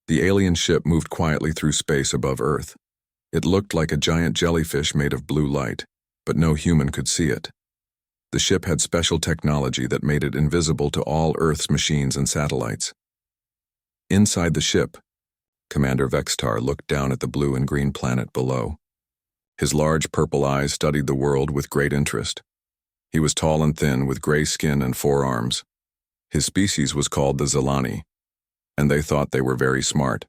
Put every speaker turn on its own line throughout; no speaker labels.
The alien ship moved quietly through space above Earth. It looked like a giant jellyfish made of blue light, but no human could see it. The ship had special technology that made it invisible to all Earth's machines and satellites. Inside the ship, Commander Vextar looked down at the blue and green planet below. His large purple eyes studied the world with great interest. He was tall and thin, with gray skin and 4 arms. His species was called the Zilani, and they thought they were very smart.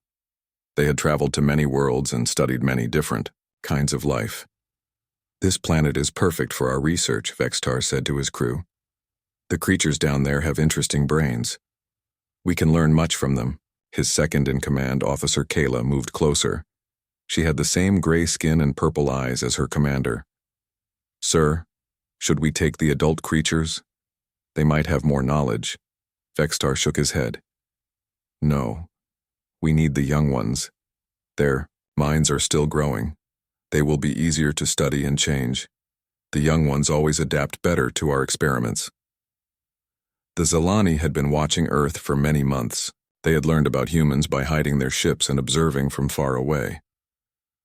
They had traveled to many worlds and studied many different kinds of life. "This planet is perfect for our research," Vextar said to his crew. "The creatures down there have interesting brains. We can learn much from them." His second-in-command, Officer Kayla, moved closer. She had the same gray skin and purple eyes as her commander. "Sir, should we take the adult creatures? They might have more knowledge." Vextar shook his head. "No. We need the young ones. Their minds are still growing. They will be easier to study and change. The young ones always adapt better to our experiments." The Zilani had been watching Earth for many months. They had learned about humans by hiding their ships and observing from far away.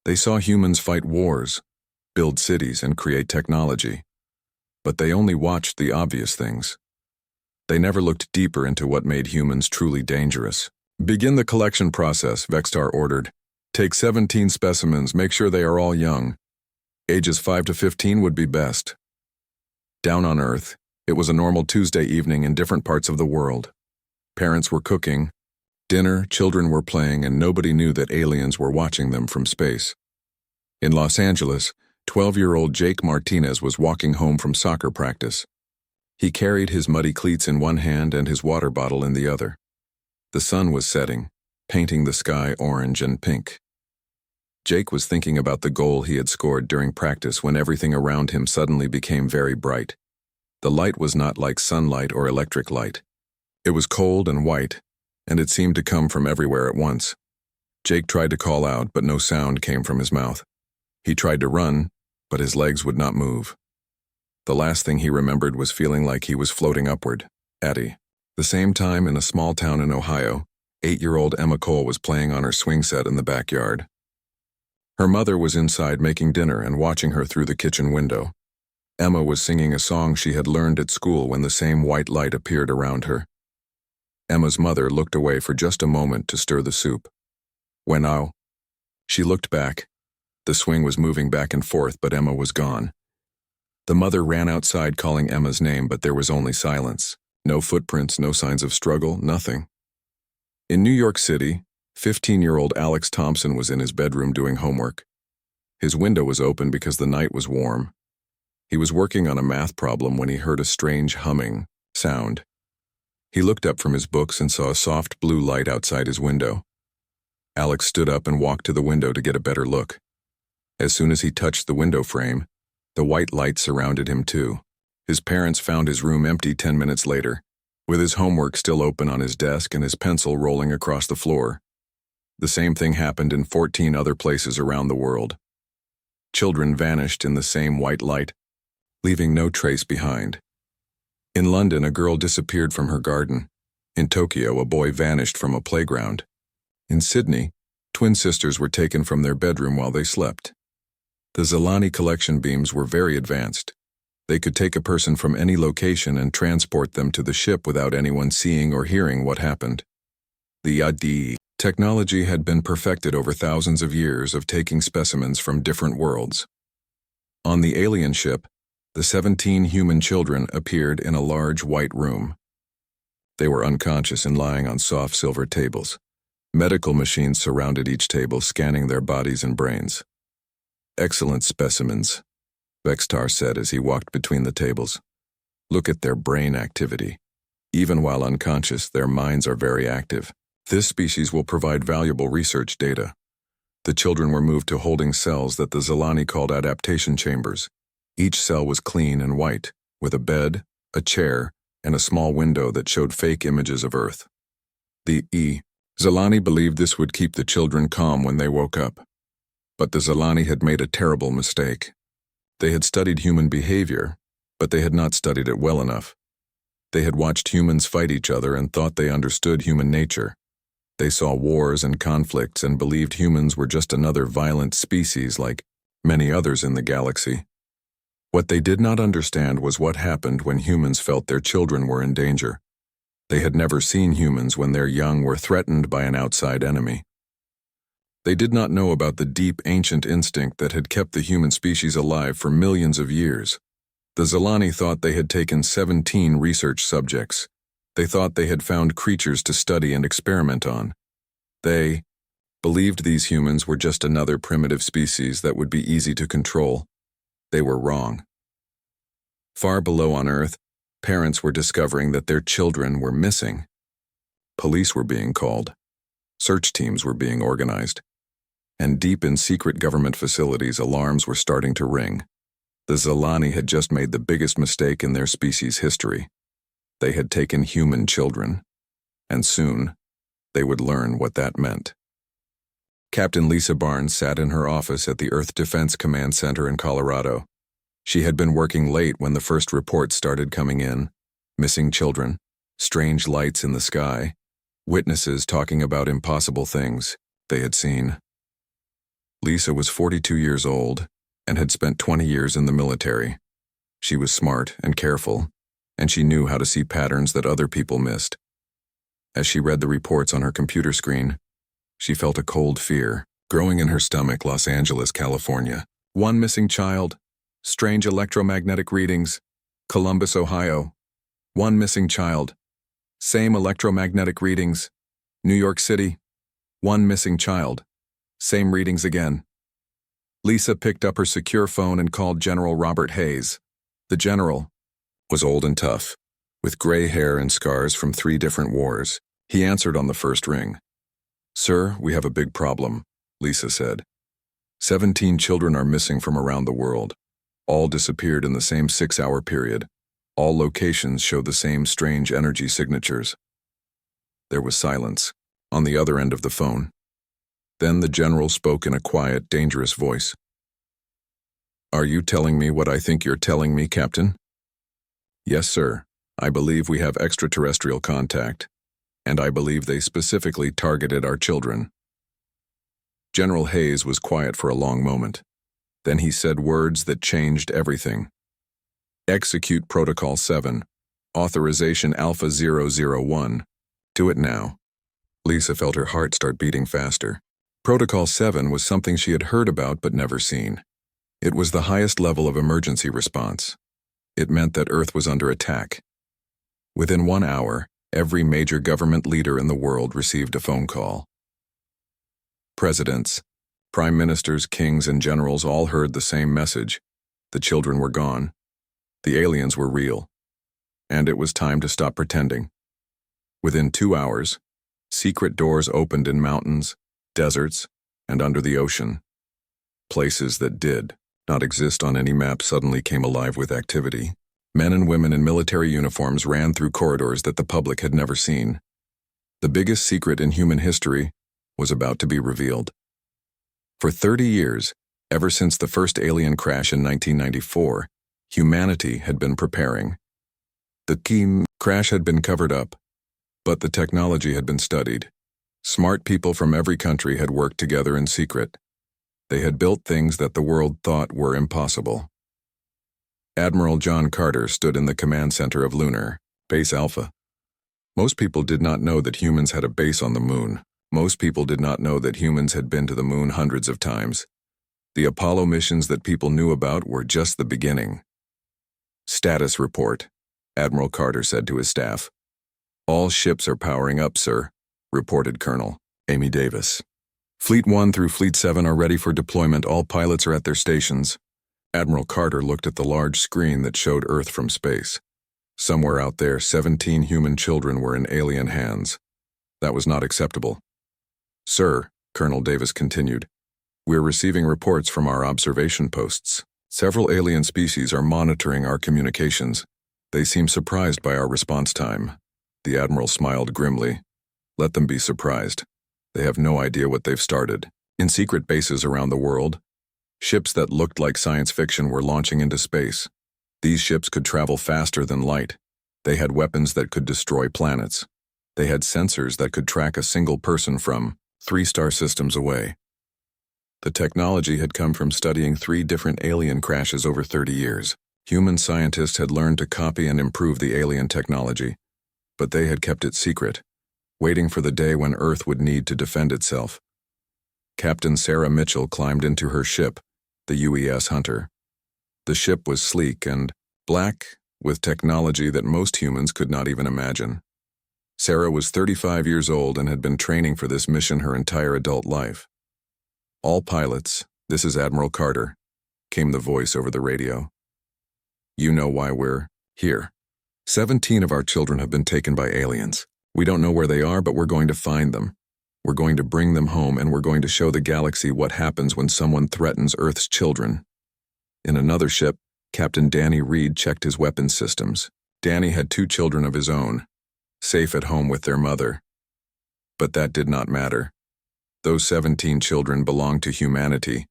They saw humans fight wars, build cities, and create technology. But they only watched the obvious things. They never looked deeper into what made humans truly dangerous. "Begin the collection process," Vextar ordered. "Take 17 specimens, make sure they are all young. Ages 5 to 15 would be best." Down on Earth, it was a normal Tuesday evening in different parts of the world. Parents were cooking dinner, children were playing, and nobody knew that aliens were watching them from space. In Los Angeles, 12-year-old Jake Martinez was walking home from soccer practice. He carried his muddy cleats in one hand and his water bottle in the other. The sun was setting, painting the sky orange and pink. Jake was thinking about the goal he had scored during practice when everything around him suddenly became very bright. The light was not like sunlight or electric light. It was cold and white, and it seemed to come from everywhere at once. Jake tried to call out, but no sound came from his mouth. He tried to run, but his legs would not move. The last thing he remembered was feeling like he was floating upward. The same time, in a small town in Ohio, 8-year-old Emma Cole was playing on her swing set in the backyard. Her mother was inside making dinner and watching her through the kitchen window. Emma was singing a song she had learned at school when the same white light appeared around her. Emma's mother looked away for just a moment to stir the soup. "When She looked back. The swing was moving back and forth, but Emma was gone. The mother ran outside calling Emma's name, but there was only silence. No footprints, no signs of struggle, nothing. In New York City, 15-year-old Alex Thompson was in his bedroom doing homework. His window was open because the night was warm. He was working on a math problem when he heard a strange humming sound. He looked up from his books and saw a soft blue light outside his window. Alex stood up and walked to the window to get a better look. As soon as he touched the window frame, the white light surrounded him too. His parents found his room empty 10 minutes later, with his homework still open on his desk and his pencil rolling across the floor. The same thing happened in 14 other places around the world. Children vanished in the same white light, leaving no trace behind. In London, a girl disappeared from her garden. In Tokyo, a boy vanished from a playground. In Sydney, twin sisters were taken from their bedroom while they slept. The Zilani collection beams were very advanced. They could take a person from any location and transport them to the ship without anyone seeing or hearing what happened. The AudioBook technology had been perfected over thousands of years of taking specimens from different worlds. On the alien ship, the 17 human children appeared in a large white room. They were unconscious and lying on soft silver tables. Medical machines surrounded each table, scanning their bodies and brains. "Excellent specimens," Vextar said as he walked between the tables. "Look at their brain activity. Even while unconscious, their minds are very active. This species will provide valuable research data." The children were moved to holding cells that the Zilani called adaptation chambers. Each cell was clean and white, with a bed, a chair, and a small window that showed fake images of Earth. The Zilani believed this would keep the children calm when they woke up. But the Zilani had made a terrible mistake. They had studied human behavior, but they had not studied it well enough. They had watched humans fight each other and thought they understood human nature. They saw wars and conflicts and believed humans were just another violent species like many others in the galaxy. What they did not understand was what happened when humans felt their children were in danger. They had never seen humans when their young were threatened by an outside enemy. They did not know about the deep, ancient instinct that had kept the human species alive for millions of years. The Zilani thought they had taken 17 research subjects. They thought they had found creatures to study and experiment on. They believed these humans were just another primitive species that would be easy to control. They were wrong. Far below on Earth, parents were discovering that their children were missing. Police were being called. Search teams were being organized. And deep in secret government facilities, alarms were starting to ring. The Zilani had just made the biggest mistake in their species' history. They had taken human children, and soon they would learn what that meant. Captain Lisa Barnes sat in her office at the Earth Defense Command Center in Colorado. She had been working late when the first reports started coming in: missing children, strange lights in the sky, witnesses talking about impossible things they had seen. Lisa was 42 years old and had spent 20 years in the military. She was smart and careful, and she knew how to see patterns that other people missed. As she read the reports on her computer screen, she felt a cold fear growing in her stomach. Los Angeles, California. 1 missing child. Strange electromagnetic readings. Columbus, Ohio. 1 missing child. Same electromagnetic readings. New York City. 1 missing child. Same readings again. Lisa picked up her secure phone and called General Robert Hayes. The general was old and tough, with gray hair and scars from 3 different wars. He answered on the first ring. "Sir, we have a big problem," Lisa said. 17 children are missing from around the world. All disappeared in the same 6-hour period. All locations show the same strange energy signatures. There was silence on the other end of the phone. Then the general spoke in a quiet, dangerous voice. "Are you telling me what I think you're telling me, Captain?" "Yes, sir. I believe we have extraterrestrial contact, and I believe they specifically targeted our children." General Hayes was quiet for a long moment. Then he said words that changed everything. "Execute Protocol 7. Authorization Alpha 001. Do it now." Lisa felt her heart start beating faster. Protocol 7 was something she had heard about but never seen. It was the highest level of emergency response. It meant that Earth was under attack. Within 1 hour, every major government leader in the world received a phone call. Presidents, prime ministers, kings, and generals all heard the same message. The children were gone. The aliens were real. And it was time to stop pretending. Within 2 hours, secret doors opened in mountains, deserts, and under the ocean. Places that did not exist on any map suddenly came alive with activity. Men and women in military uniforms ran through corridors that the public had never seen. The biggest secret in human history was about to be revealed. For 30 years, ever since the first alien crash in 1994, humanity had been preparing. The key crash had been covered up, but the technology had been studied. Smart people from every country had worked together in secret. They had built things that the world thought were impossible. Admiral John Carter stood in the command center of Lunar Base Alpha. Most people did not know that humans had a base on the moon. Most people did not know that humans had been to the moon hundreds of times. The Apollo missions that people knew about were just the beginning. "Status report," Admiral Carter said to his staff. "All ships are powering up, sir," reported Colonel Amy Davis. "Fleet 1 through Fleet 7 are ready for deployment. All pilots are at their stations." Admiral Carter looked at the large screen that showed Earth from space. Somewhere out there, 17 human children were in alien hands. That was not acceptable. "Sir," Colonel Davis continued, "we're receiving reports from our observation posts. Several alien species are monitoring our communications. They seem surprised by our response time." The Admiral smiled grimly. "Let them be surprised. They have no idea what they've started." In secret bases around the world, ships that looked like science fiction were launching into space. These ships could travel faster than light. They had weapons that could destroy planets. They had sensors that could track a single person from 3 star systems away. The technology had come from studying 3 different alien crashes over 30 years. Human scientists had learned to copy and improve the alien technology, but they had kept it secret, waiting for the day when Earth would need to defend itself. Captain Sarah Mitchell climbed into her ship, the UES Hunter. The ship was sleek and black, with technology that most humans could not even imagine. Sarah was 35 years old and had been training for this mission her entire adult life. "All pilots, this is Admiral Carter," came the voice over the radio. "You know why we're here. 17 of our children have been taken by aliens. We don't know where they are, but we're going to find them. We're going to bring them home, and we're going to show the galaxy what happens when someone threatens Earth's children." In another ship, Captain Danny Reed checked his weapons systems. Danny had 2 children of his own, safe at home with their mother. But that did not matter. Those 17 children belonged to humanity,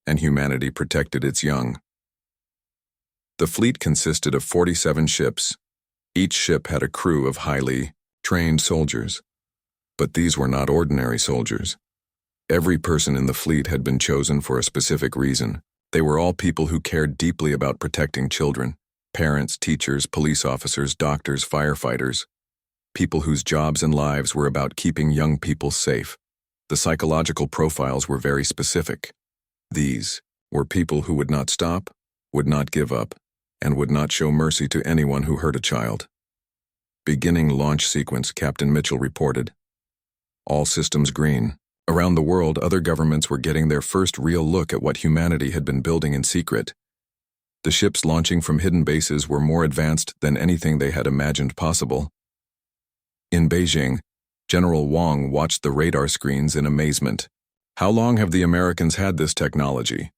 and humanity protected its young. The fleet consisted of 47 ships. Each ship had a crew of highly trained soldiers. But these were not ordinary soldiers. Every person in the fleet had been chosen for a specific reason. They were all people who cared deeply about protecting children: parents, teachers, police officers, doctors, firefighters. People whose jobs and lives were about keeping young people safe. The psychological profiles were very specific. These were people who would not stop, would not give up, and would not show mercy to anyone who hurt a child. "Beginning launch sequence," Captain Mitchell reported. "All systems green." Around the world, other governments were getting their first real look at what humanity had been building in secret. The ships launching from hidden bases were more advanced than anything they had imagined possible. In Beijing, General Wang watched the radar screens in amazement. "How long have the Americans had this technology?"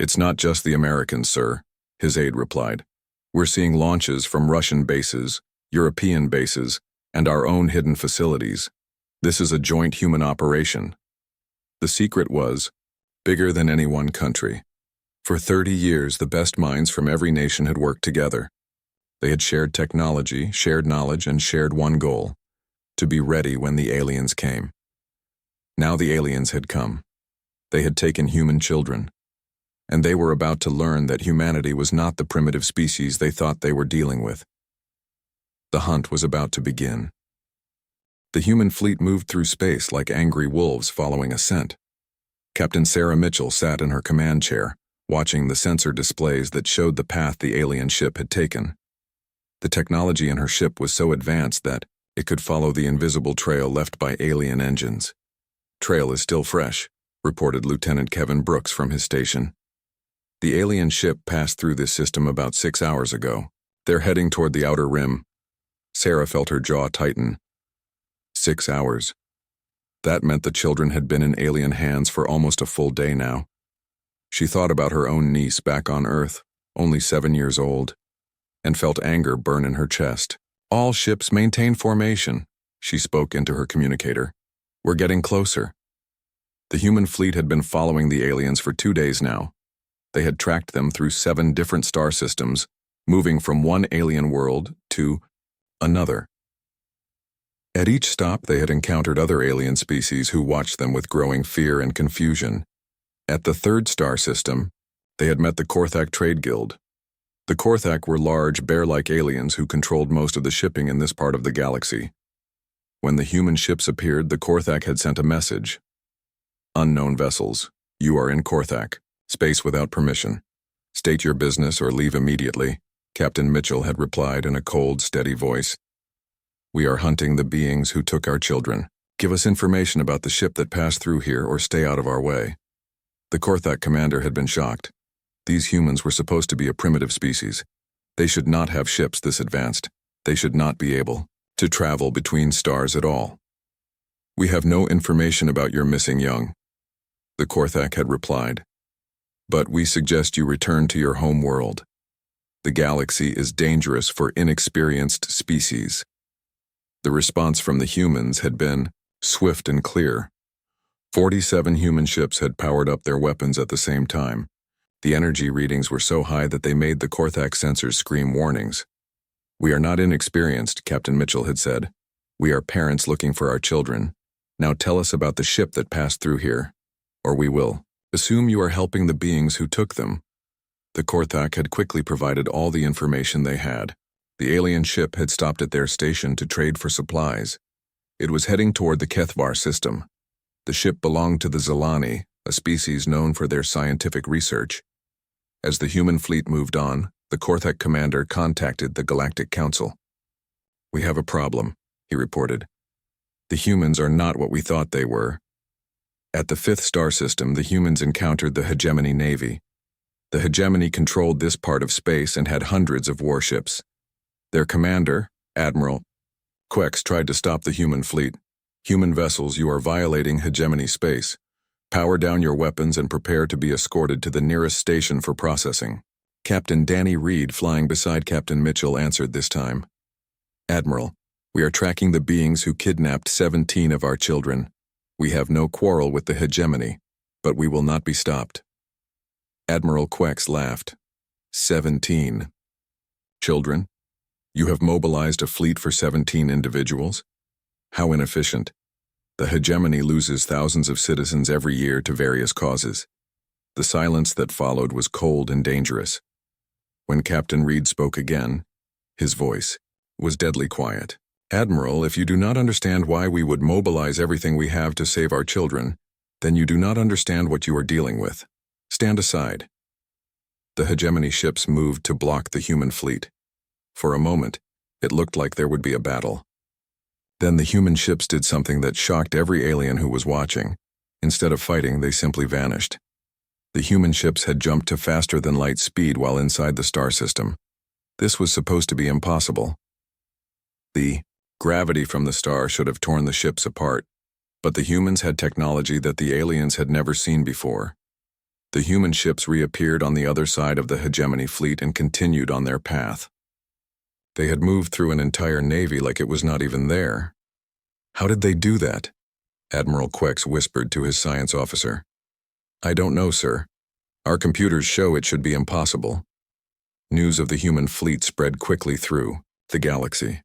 "It's not just the Americans, sir," his aide replied. "We're seeing launches from Russian bases, European bases, and our own hidden facilities. This is a joint human operation." The secret was bigger than any one country. For 30 years, the best minds from every nation had worked together. They had shared technology, shared knowledge, and shared one goal: to be ready when the aliens came. Now the aliens had come. They had taken human children, and they were about to learn that humanity was not the primitive species they thought they were dealing with. The hunt was about to begin. The human fleet moved through space like angry wolves following a scent. Captain Sarah Mitchell sat in her command chair, watching the sensor displays that showed the path the alien ship had taken. The technology in her ship was so advanced that it could follow the invisible trail left by alien engines. "Trail is still fresh," reported Lieutenant Kevin Brooks from his station. "The alien ship passed through this system about 6 hours ago. They're heading toward the outer rim." Sarah felt her jaw tighten. 6 hours. That meant the children had been in alien hands for almost a full day now. She thought about her own niece back on Earth, only 7 years old, and felt anger burn in her chest. "All ships maintain formation," she spoke into her communicator. "We're getting closer." The human fleet had been following the aliens for 2 days now. They had tracked them through 7 different star systems, moving from one alien world to another. At each stop, they had encountered other alien species who watched them with growing fear and confusion. At the 3rd star system, they had met the Korthak Trade Guild. The Korthak were large, bear-like aliens who controlled most of the shipping in this part of the galaxy. When the human ships appeared, the Korthak had sent a message. "Unknown vessels, you are in Korthak. Space without permission. State your business or leave immediately," Captain Mitchell had replied in a cold, steady voice. "We are hunting the beings who took our children. Give us information about the ship that passed through here or stay out of our way." The Korthak commander had been shocked. These humans were supposed to be a primitive species. They should not have ships this advanced. They should not be able to travel between stars at all. "We have no information about your missing young," the Korthak had replied. "But we suggest you return to your home world. The galaxy is dangerous for inexperienced species." The response from the humans had been swift and clear. 47 human ships had powered up their weapons at the same time. The energy readings were so high that they made the Korthak sensors scream warnings. "We are not inexperienced," Captain Mitchell had said. We are parents looking for our children. Now tell us about the ship that passed through here, or we will assume you are helping the beings who took them." The Korthak had quickly provided all the information they had. The alien ship had stopped at their station to trade for supplies. It was heading toward the Kethvar system. The ship belonged to the Zalani, a species known for their scientific research. As the human fleet moved on, the Korthak commander contacted the Galactic Council. "We have a problem," he reported. "The humans are not what we thought they were." At the fifth star system, the humans encountered the Hegemony Navy. The Hegemony controlled this part of space and had hundreds of warships. Their commander, Admiral Quex, tried to stop the human fleet. "Human vessels, you are violating Hegemony space. Power down your weapons and prepare to be escorted to the nearest station for processing." Captain Danny Reed, flying beside Captain Mitchell, answered this time. "Admiral, we are tracking the beings who kidnapped 17 of our children. We have no quarrel with the Hegemony, but we will not be stopped." Admiral Quex laughed. 17 children? You have mobilized a fleet for 17 individuals? How inefficient. The Hegemony loses thousands of citizens every year to various causes. The silence that followed was cold and dangerous. When Captain Reed spoke again, his voice was deadly quiet. "Admiral, if you do not understand why we would mobilize everything we have to save our children, then you do not understand what you are dealing with. Stand aside." The Hegemony ships moved to block the human fleet. For a moment, it looked like there would be a battle. Then the human ships did something that shocked every alien who was watching. Instead of fighting, they simply vanished. The human ships had jumped to faster than light speed while inside the star system. This was supposed to be impossible. The gravity from the star should have torn the ships apart, but the humans had technology that the aliens had never seen before. The human ships reappeared on the other side of the Hegemony fleet and continued on their path. They had moved through an entire navy like it was not even there. "How did they do that?" Admiral Quex whispered to his science officer. "I don't know, sir. Our computers show it should be impossible." News of the human fleet spread quickly through the galaxy.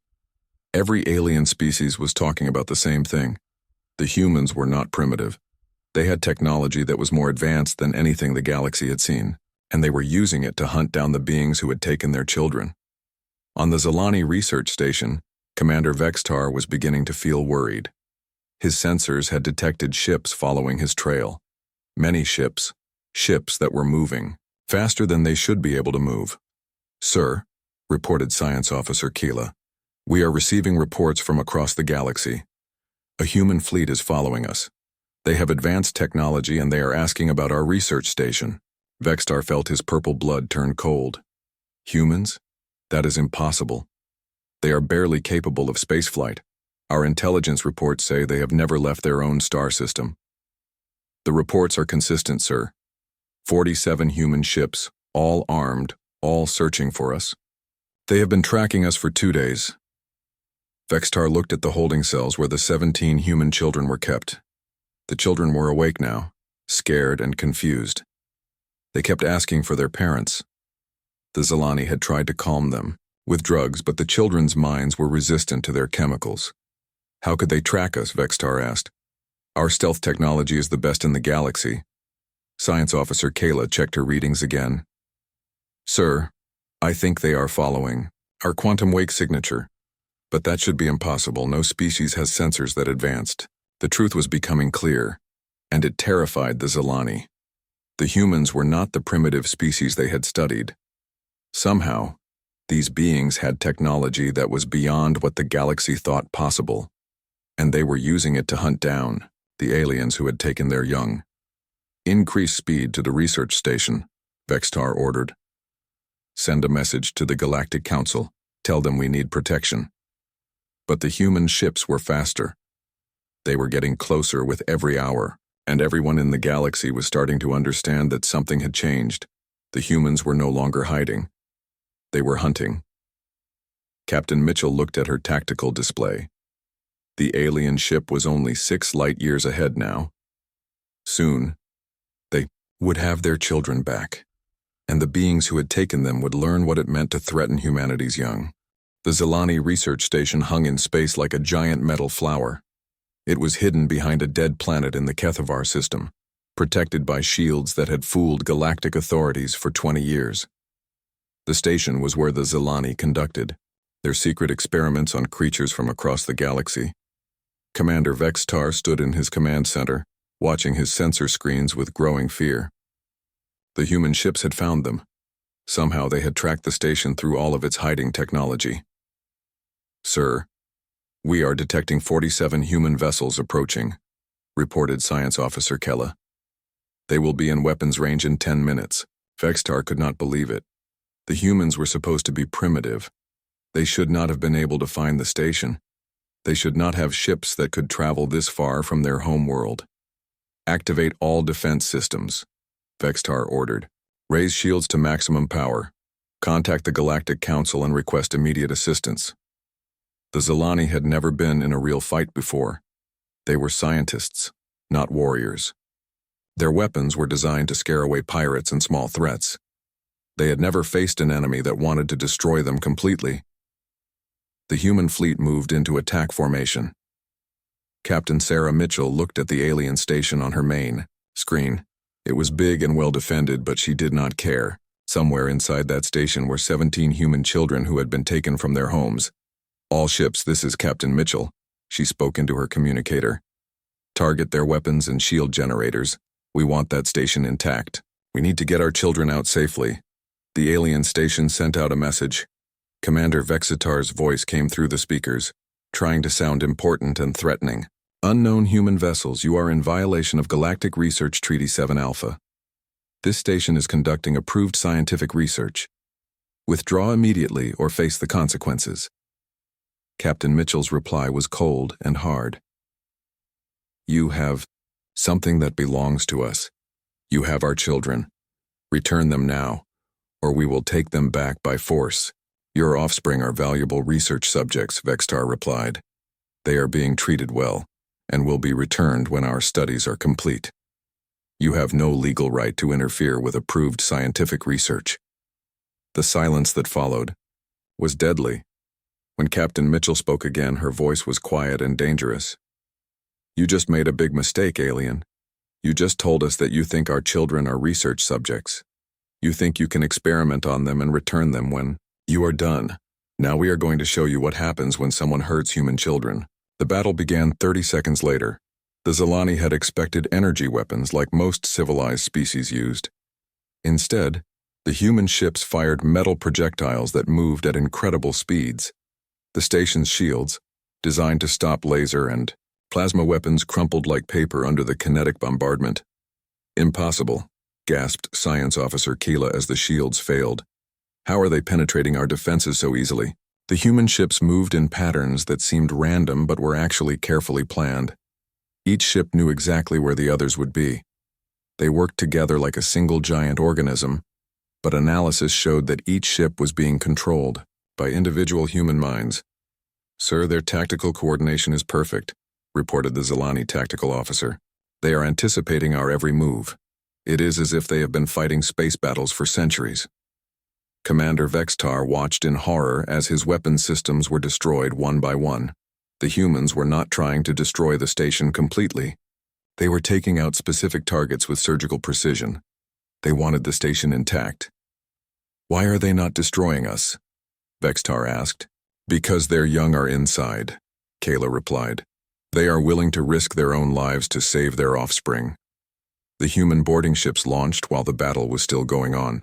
Every alien species was talking about the same thing. The humans were not primitive. They had technology that was more advanced than anything the galaxy had seen, and they were using it to hunt down the beings who had taken their children. On the Zalani research station, Commander Vextar was beginning to feel worried. His sensors had detected ships following his trail. Many ships that were moving, faster than they should be able to move. "Sir," reported Science Officer Keela, "we are receiving reports from across the galaxy. A human fleet is following us. They have advanced technology and they are asking about our research station." Vextar felt his purple blood turn cold. "Humans? That is impossible. They are barely capable of spaceflight. Our intelligence reports say they have never left their own star system." "The reports are consistent, sir. 47 human ships, all armed, all searching for us. They have been tracking us for 2 days." Vextar looked at the holding cells where the 17 human children were kept. The children were awake now, scared and confused. They kept asking for their parents. The Zalani had tried to calm them with drugs, but the children's minds were resistant to their chemicals. "How could they track us?" Vextar asked. "Our stealth technology is the best in the galaxy." Science Officer Kayla checked her readings again. "Sir, I think they are following our quantum wake signature. But that should be impossible. No species has sensors that advanced." The truth was becoming clear, and it terrified the Zalani. The humans were not the primitive species they had studied. Somehow, these beings had technology that was beyond what the galaxy thought possible, and they were using it to hunt down the aliens who had taken their young. "Increase speed to the research station," Vextar ordered. "Send a message to the Galactic Council. Tell them we need protection." But the human ships were faster. They were getting closer with every hour, and everyone in the galaxy was starting to understand that something had changed. The humans were no longer hiding. They were hunting. Captain Mitchell looked at her tactical display. The alien ship was only 6 light years ahead now. Soon, they would have their children back, and the beings who had taken them would learn what it meant to threaten humanity's young. The Zilani research station hung in space like a giant metal flower. It was hidden behind a dead planet in the Kethavar system, protected by shields that had fooled galactic authorities for 20 years. The station was where the Zilani conducted their secret experiments on creatures from across the galaxy. Commander Vextar stood in his command center, watching his sensor screens with growing fear. The human ships had found them. Somehow they had tracked the station through all of its hiding technology. "Sir, we are detecting 47 human vessels approaching," reported Science Officer Kella. "They will be in weapons range in 10 minutes. Vextar could not believe it. The humans were supposed to be primitive. They should not have been able to find the station. They should not have ships that could travel this far from their home world. Activate all defense systems," Vextar ordered. "Raise shields to maximum power. Contact the Galactic Council and request immediate assistance." The Zilani had never been in a real fight before. They were scientists, not warriors. Their weapons were designed to scare away pirates and small threats. They had never faced an enemy that wanted to destroy them completely. The human fleet moved into attack formation. Captain Sarah Mitchell looked at the alien station on her main screen. It was big and well defended, but she did not care. Somewhere inside that station were 17 human children who had been taken from their homes. "All ships, this is Captain Mitchell," she spoke into her communicator. "Target their weapons and shield generators. We want that station intact. We need to get our children out safely." The alien station sent out a message. Commander Vexitar's voice came through the speakers, trying to sound important and threatening. "Unknown human vessels, you are in violation of Galactic Research Treaty 7 Alpha. This station is conducting approved scientific research. Withdraw immediately or face the consequences." Captain Mitchell's reply was cold and hard. "You have something that belongs to us. You have our children. Return them now, or we will take them back by force. Your offspring are valuable research subjects," Vextar replied. "They are being treated well, and will be returned when our studies are complete. You have no legal right to interfere with approved scientific research." The silence that followed was deadly. When Captain Mitchell spoke again, her voice was quiet and dangerous. "You just made a big mistake, alien. You just told us that you think our children are research subjects. You think you can experiment on them and return them when you are done. Now we are going to show you what happens when someone hurts human children." The battle began 30 seconds later. The Zilani had expected energy weapons like most civilized species used. Instead, the human ships fired metal projectiles that moved at incredible speeds. The station's shields, designed to stop laser and plasma weapons, crumpled like paper under the kinetic bombardment. "Impossible," gasped Science Officer Keela as the shields failed. "How are they penetrating our defenses so easily?" The human ships moved in patterns that seemed random but were actually carefully planned. Each ship knew exactly where the others would be. They worked together like a single giant organism, but analysis showed that each ship was being controlled by individual human minds. "Sir, their tactical coordination is perfect," reported the Zilani tactical officer. "They are anticipating our every move. It is as if they have been fighting space battles for centuries." Commander Vextar watched in horror as his weapon systems were destroyed one by one. The humans were not trying to destroy the station completely. They were taking out specific targets with surgical precision. They wanted the station intact. "Why are they not destroying us?" Vextar asked. "Because their young are inside," Kayla replied. "They are willing to risk their own lives to save their offspring." The human boarding ships launched while the battle was still going on.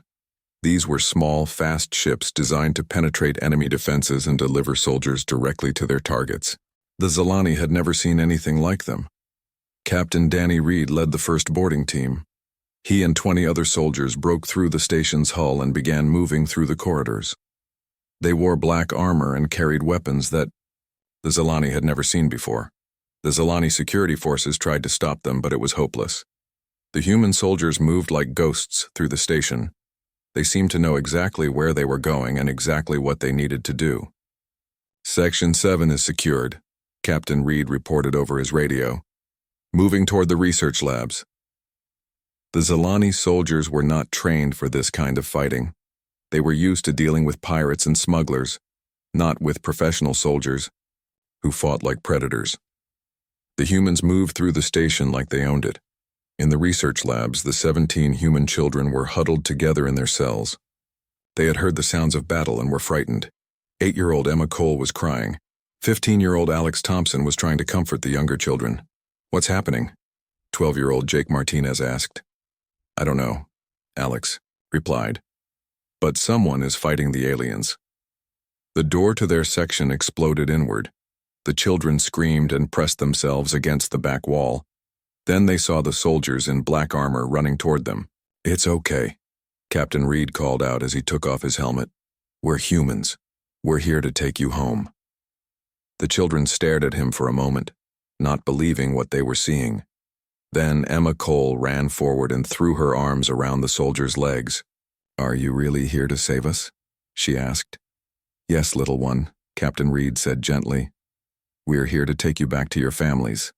These were small, fast ships designed to penetrate enemy defenses and deliver soldiers directly to their targets. The Zilani had never seen anything like them. Captain Danny Reed led the first boarding team. He and 20 other soldiers broke through the station's hull and began moving through the corridors. They wore black armor and carried weapons that the Zilani had never seen before. The Zilani security forces tried to stop them, but it was hopeless. The human soldiers moved like ghosts through the station. They seemed to know exactly where they were going and exactly what they needed to do. "Section 7 is secured," Captain Reed reported over his radio. "Moving toward the research labs." The Zilani soldiers were not trained for this kind of fighting. They were used to dealing with pirates and smugglers, not with professional soldiers who fought like predators. The humans moved through the station like they owned it. In the research labs, the 17 human children were huddled together in their cells. They had heard the sounds of battle and were frightened. 8-year-old Emma Cole was crying. 15-year-old Alex Thompson was trying to comfort the younger children. "What's happening?" 12-year-old Jake Martinez asked. "I don't know," Alex replied. "But someone is fighting the aliens." The door to their section exploded inward. The children screamed and pressed themselves against the back wall. Then they saw the soldiers in black armor running toward them. "It's okay," Captain Reed called out as he took off his helmet. "We're humans. We're here to take you home." The children stared at him for a moment, not believing what they were seeing. Then Emma Cole ran forward and threw her arms around the soldier's legs. "Are you really here to save us?" she asked. "Yes, little one," Captain Reed said gently. "We're here to take you back to your families."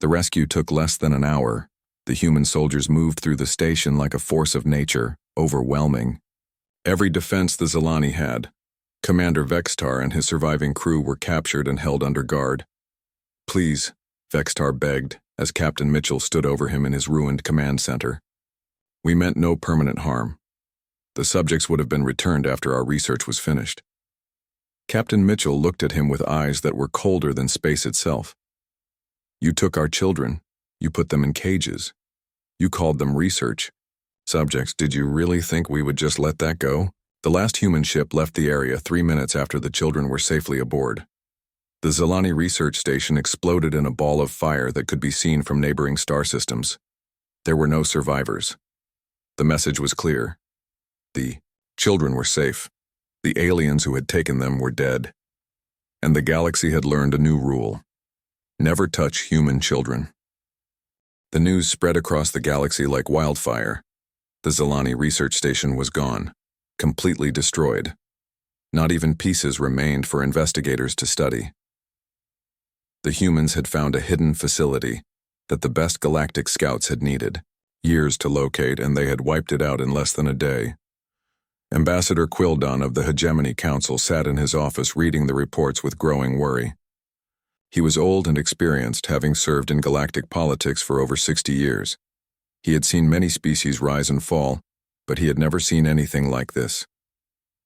The rescue took less than an hour. The human soldiers moved through the station like a force of nature, overwhelming. Every defense the Zilani had. Commander Vextar and his surviving crew were captured and held under guard. "Please," Vextar begged, as Captain Mitchell stood over him in his ruined command center. "We meant no permanent harm. The subjects would have been returned after our research was finished." Captain Mitchell looked at him with eyes that were colder than space itself. "You took our children. You put them in cages. You called them research subjects. Did you really think we would just let that go?" The last human ship left the area 3 minutes after the children were safely aboard. The Zilani research station exploded in a ball of fire that could be seen from neighboring star systems. There were no survivors. The message was clear. The children were safe. The aliens who had taken them were dead. And the galaxy had learned a new rule: never touch human children. The news spread across the galaxy like wildfire. The Zilani research station was gone, completely destroyed. Not even pieces remained for investigators to study. The humans had found a hidden facility that the best galactic scouts had needed years to locate, and they had wiped it out in less than a day. Ambassador Quildon of the Hegemony Council sat in his office reading the reports with growing worry. He was old and experienced, having served in galactic politics for over 60 years. He had seen many species rise and fall, but he had never seen anything like this.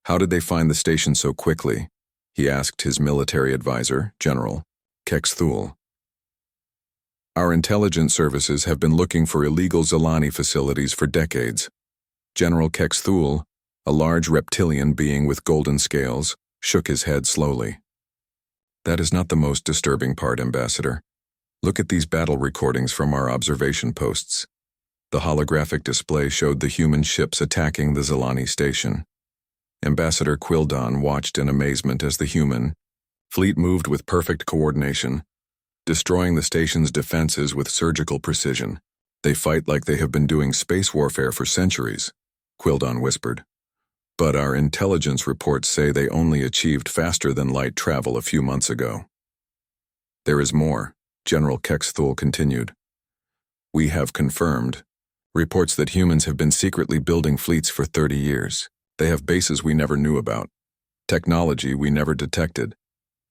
"How did they find the station so quickly?" he asked his military advisor, General Kex Thule. "Our intelligence services have been looking for illegal Zilani facilities for decades." General Kex Thule, a large reptilian being with golden scales, shook his head slowly. "That is not the most disturbing part, Ambassador. Look at these battle recordings from our observation posts." The holographic display showed the human ships attacking the Zilani station. Ambassador Quildon watched in amazement as the human fleet moved with perfect coordination, destroying the station's defenses with surgical precision. "They fight like they have been doing space warfare for centuries," Quildon whispered. "But our intelligence reports say they only achieved faster than light travel a few months ago." "There is more," General Kex Thule continued. "We have confirmed reports that humans have been secretly building fleets for 30 years. They have bases we never knew about, technology we never detected.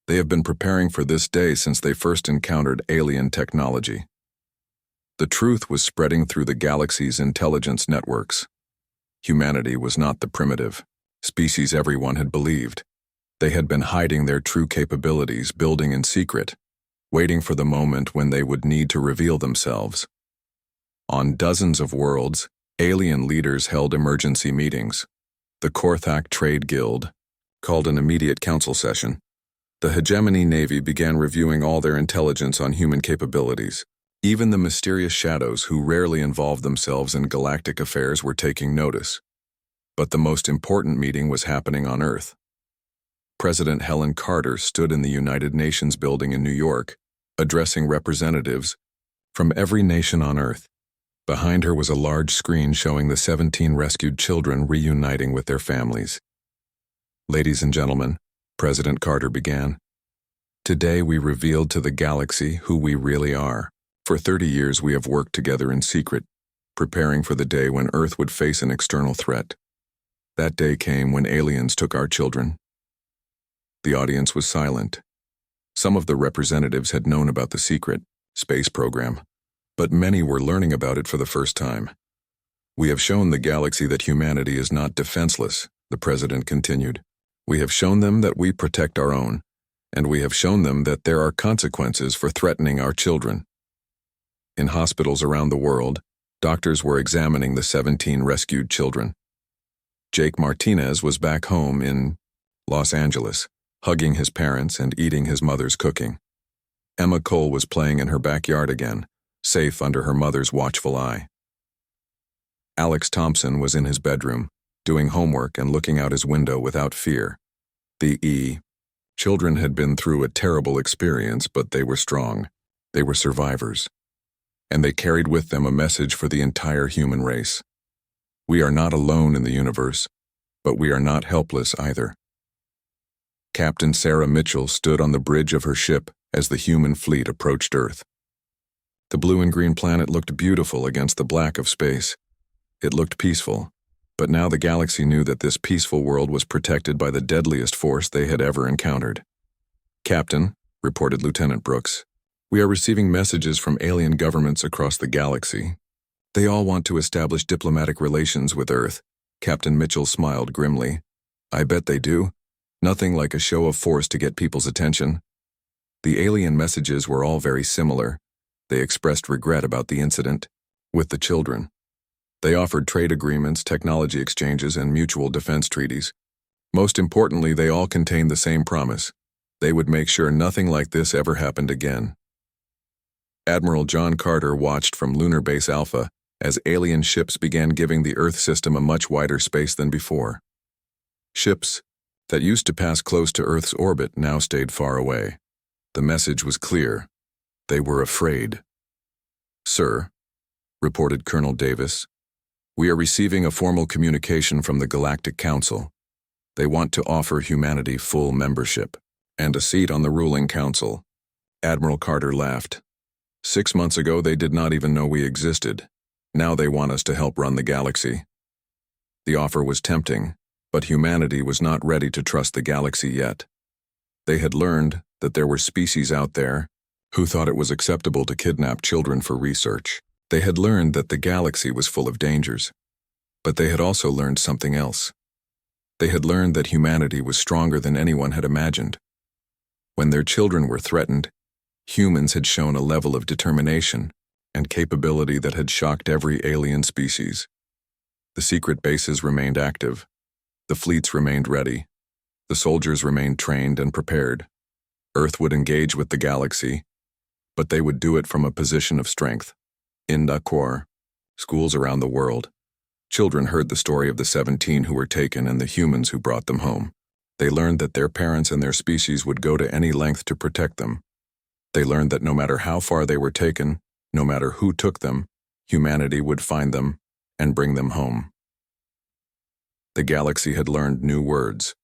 They have been preparing for this day since they first encountered alien technology." The truth was spreading through the galaxy's intelligence networks. Humanity was not the primitive species everyone had believed. They had been hiding their true capabilities, building in secret, waiting for the moment when they would need to reveal themselves. On dozens of worlds, alien leaders held emergency meetings. The Korthak Trade Guild called an immediate council session. The Hegemony Navy began reviewing all their intelligence on human capabilities. Even the mysterious shadows who rarely involved themselves in galactic affairs were taking notice. But the most important meeting was happening on Earth. President Helen Carter stood in the United Nations building in New York, addressing representatives from every nation on Earth. Behind her was a large screen showing the 17 rescued children reuniting with their families. "Ladies and gentlemen," President Carter began, "today we revealed to the galaxy who we really are. For 30 years we have worked together in secret, preparing for the day when Earth would face an external threat. That day came when aliens took our children. The audience was silent. Some of the representatives had known about the secret space program, but many were learning about it for the first time. "We have shown the galaxy that humanity is not defenseless," the president continued. "We have shown them that we protect our own, and we have shown them that there are consequences for threatening our children." In hospitals around the world, doctors were examining the 17 rescued children. Jake Martinez was back home in Los Angeles, hugging his parents and eating his mother's cooking. Emma Cole was playing in her backyard again, safe under her mother's watchful eye. Alex Thompson was in his bedroom, doing homework and looking out his window without fear. The children had been through a terrible experience, but they were strong. They were survivors. And they carried with them a message for the entire human race. We are not alone in the universe, but we are not helpless either. Captain Sarah Mitchell stood on the bridge of her ship as the human fleet approached Earth. The blue and green planet looked beautiful against the black of space. It looked peaceful, but now the galaxy knew that this peaceful world was protected by the deadliest force they had ever encountered. "Captain," reported Lieutenant Brooks, "we are receiving messages from alien governments across the galaxy. They all want to establish diplomatic relations with Earth." Captain Mitchell smiled grimly. "I bet they do. Nothing like a show of force to get people's attention." The alien messages were all very similar. They expressed regret about the incident with the children. They offered trade agreements, technology exchanges, and mutual defense treaties. Most importantly, they all contained the same promise. They would make sure nothing like this ever happened again. Admiral John Carter watched from Lunar Base Alpha as alien ships began giving the Earth system a much wider space than before. Ships that used to pass close to Earth's orbit now stayed far away. The message was clear. They were afraid. "Sir," reported Colonel Davis, "we are receiving a formal communication from the Galactic Council. They want to offer humanity full membership and a seat on the ruling council." Admiral Carter laughed. "6 months ago, they did not even know we existed. Now they want us to help run the galaxy." The offer was tempting, but humanity was not ready to trust the galaxy yet. They had learned that there were species out there who thought it was acceptable to kidnap children for research. They had learned that the galaxy was full of dangers. But they had also learned something else. They had learned that humanity was stronger than anyone had imagined. When their children were threatened, humans had shown a level of determination and capability that had shocked every alien species. The secret bases remained active. The fleets remained ready. The soldiers remained trained and prepared. Earth would engage with the galaxy, but they would do it from a position of strength. In Dakar, schools around the world, children heard the story of the 17 who were taken and the humans who brought them home. They learned that their parents and their species would go to any length to protect them. They learned that no matter how far they were taken, no matter who took them, humanity would find them and bring them home. The galaxy had learned new words.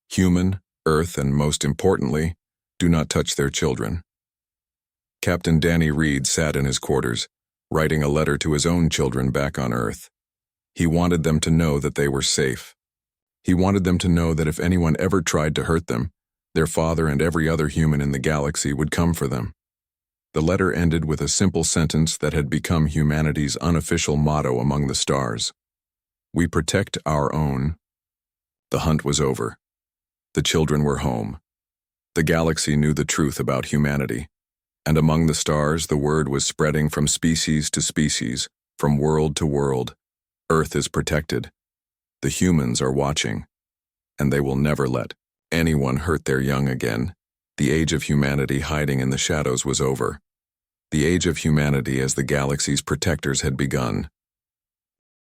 Human, Earth, and most importantly, do not touch their children. Captain Danny Reed sat in his quarters, writing a letter to his own children back on Earth. He wanted them to know that they were safe. He wanted them to know that if anyone ever tried to hurt them, their father and every other human in the galaxy would come for them. The letter ended with a simple sentence that had become humanity's unofficial motto among the stars. "We protect our own." The hunt was over. The children were home. The galaxy knew the truth about humanity. And among the stars, the word was spreading from species to species, from world to world. Earth is protected. The humans are watching. And they will never let anyone hurt their young again. The age of humanity hiding in the shadows was over. The age of humanity as the galaxy's protectors had begun.